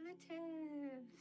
relatives.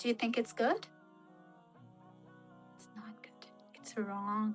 Do you think it's good? It's not good. It's wrong.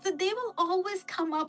so they will always come up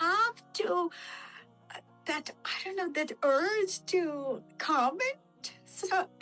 have to that I don't know that urge to comment. So,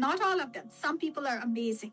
not all of them, some people are amazing,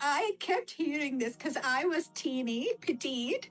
I kept hearing this because I was teeny, petite,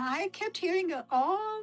I kept hearing all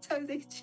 So I was like,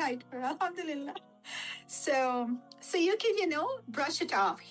height, alhamdulillah. So you can, brush it off,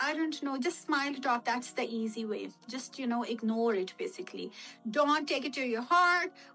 I don't know, just smile it off. That's the easy way. Just, ignore it basically. Don't take it to your heart.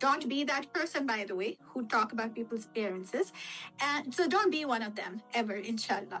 Don't be that person, by the way, who talk about people's appearances. And so don't be one of them ever, inshallah.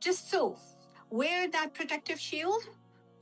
just so wear that protective shield,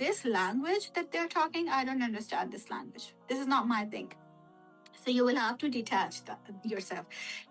this language that they're talking, I don't understand this language. This is not my thing. So you will have to detach yourself.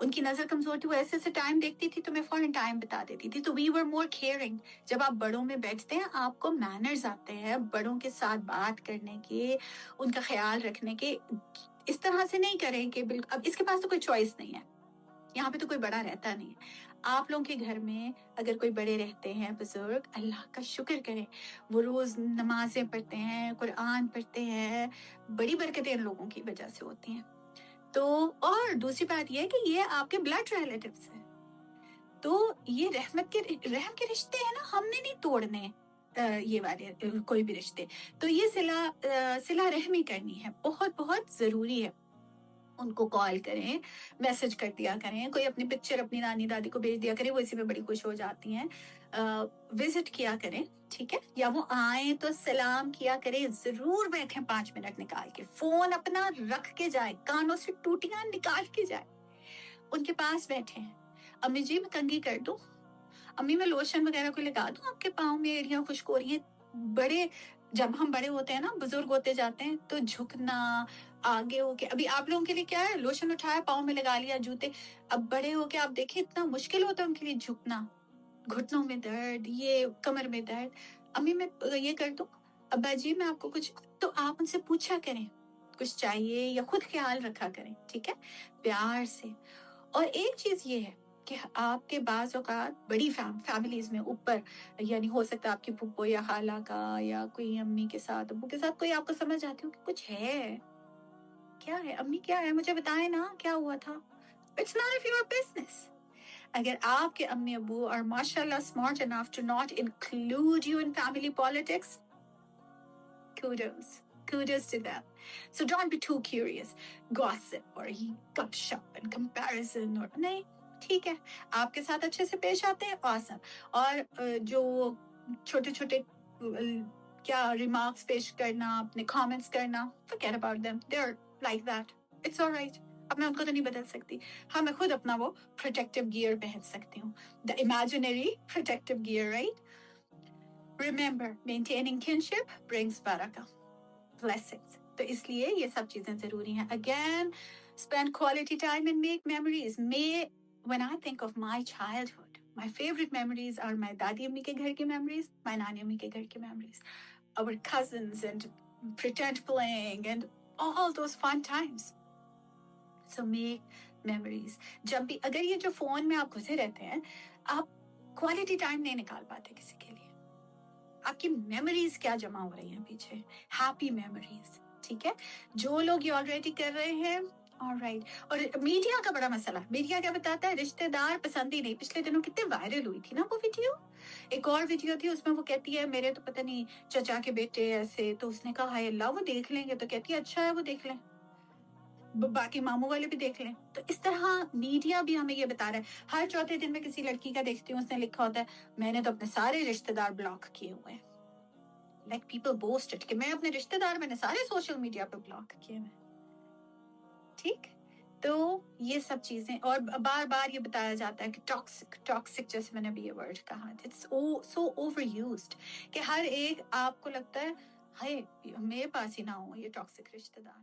ان کی نظر کمزور تھی, وہ ایسے ایسے time دیکھتی تھی تو میں فوراً ٹائم بتا دیتی تھی. تو وی ور مور کیئرنگ. جب آپ بڑوں میں بیٹھتے ہیں آپ کو مینرز آتے ہیں بڑوں کے ساتھ بات کرنے کے, ان کا خیال رکھنے کے. اس طرح سے نہیں کریں کہ بالکل اب اس کے پاس تو کوئی چوائس نہیں ہے, یہاں پہ تو کوئی بڑا رہتا نہیں ہے. آپ لوگوں کے گھر میں اگر کوئی بڑے رہتے ہیں بزرگ, اللہ کا شکر کریں, وہ روز نمازیں پڑھتے ہیں, قرآن پڑھتے ہیں, بڑی برکتیں ان لوگوں کی وجہ سے ہوتی ہیں. تو اور دوسری بات یہ ہے کہ یہ آپ کے بلڈ ریلیٹیوز ہیں, تو یہ رحم کے رشتے ہیں نا, ہم نے نہیں توڑنے یہ والے کوئی بھی رشتے. تو یہ صلہ رحمی کرنی ہے, بہت بہت ضروری ہے. ان کو کال کریں, میسج کر دیا کریں, کوئی اپنی پکچر اپنی نانی دادی کو بھیج دیا کریں, وہ اسی میں بڑی خوش ہو جاتی ہیں. وزٹ کیا کریں, ٹھیک ہے, یا وہ آئیں تو سلام کیا کریں, ضرور بیٹھیں 5 منٹ نکال کے, فون اپنا رکھ کے جائیں, کانوں سے ٹوٹیاں نکال کے جائیں, ان کے پاس بیٹھیں. امی جی میں کنگھی کر دوں, امی میں لوشن وغیرہ کو لگا دوں, آپ کے پاؤں میں ایڑیاں خشک ہو رہی ہیں. بڑے جب ہم بڑے ہوتے ہیں نا, بزرگ ہوتے جاتے ہیں, تو جھکنا آگے ہو کے, ابھی آپ لوگوں کے لیے کیا ہے, لوشن اٹھایا پاؤں میں لگا لیا جوتے. اب بڑے ہو کے آپ دیکھیں اتنا مشکل ہوتا ہے ان کے لیے جھکنا, گھٹنوں میں درد, یہ کمر میں درد. امی میں یہ کر دوں, ابا جی میں آپ کو کچھ, تو آپ ان سے پوچھا کریں کچھ چاہیے, یا خود خیال رکھا کریں, ٹھیک ہے, پیار سے. اور ایک چیز یہ ہے کہ آپ کے بعض اوقات بڑی فیملیز میں اوپر, یعنی ہو سکتا ہے آپ کی پھپھو یا خالہ کا, یا کوئی امی کے ساتھ ابو کے ساتھ کوئی آپ کو سمجھ آتی ہو کہ کچھ ہے, کیا ہے امی, کیا ہے, مجھے بتائیں نا کیا ہوا تھا. It's none of your business. اگر آپ کے امی ابو are mashallah smart enough to not include you in family politics, kudos to them. So don't be too curious, gossip or gap shop and comparison or نہیں, ٹھیک ہے, آپ کے ساتھ اچھے سے پیش آتے ہیں, awesome. اور جو چھوٹے چھوٹے کیا ریمارکس پیش کرنا, اپنے کامنٹس کرنا, forget about them, they're like that, it's all right. اب میں ان کو تو نہیں بدل سکتی, ہاں میں خود اپنا وہ پروٹیکٹیو گیئر پہن سکتی ہوں, the imaginary protective gear, right? Remember, maintaining kinship brings barakah, blessings. تو اس لیے یہ سب چیزیں ضروری ہیں. Again, spend quality time and make memories. When I think of my childhood, my favorite memories are my dadi ammi ke ghar ki memories, my nani ammi ke ghar ki memories, our cousins and pretend playing and all those fun times. So make memories. جب بھی اگر یہ جو phone میں آپ گھسے رہتے ہیں, آپ کوالٹی ٹائم نہیں نکال پاتے کسی کے لیے. آپ کی میموریز کیا جمع ہو رہی ہیں پیچھے, ہیپی میموریز, ٹھیک ہے. جو لوگ یہ آلریڈی کر رہے ہیں, آلرائٹ. اور میڈیا کا بڑا مسئلہ, میڈیا کیا بتاتا ہے, رشتہ دار پسند ہی نہیں. پچھلے دنوں کتنے وائرل ہوئی تھی نا وہ ویڈیو, ایک اور ویڈیو تھی اس میں وہ کہتی ہے میرے تو پتہ نہیں چچا کے بیٹے ایسے, تو اس نے کہا ہائے اللہ وہ دیکھ لیں گے, تو کہتی ہے اچھا ہے وہ دیکھ لیں, باقی ماموں والے بھی دیکھ لیں. تو اس طرح میڈیا بھی ہمیں یہ بتا رہا ہے. ہر چوتھے دن میں کسی لڑکی کا دیکھتی ہوں, اس نے لکھا ہوتا ہے میں نے تو اپنے سارے رشتہ دار بلاک کیے ہوئے ہیں. Like people boasted کہ میں اپنے رشتہ دار میں نے سارے سوشل میڈیا پہ بلاک کیے ہوئے. ٹھیک, تو یہ سب چیزیں, اور بار بار یہ بتایا جاتا ہے کہ ٹاکسک جیسے میں نے بھی یہ ورڈ کہا, it's so overused کہ ہر ایک آپ کو لگتا ہے ہائے میرے پاس ہی نہ ہو یہ ٹاکسک رشتہ دار.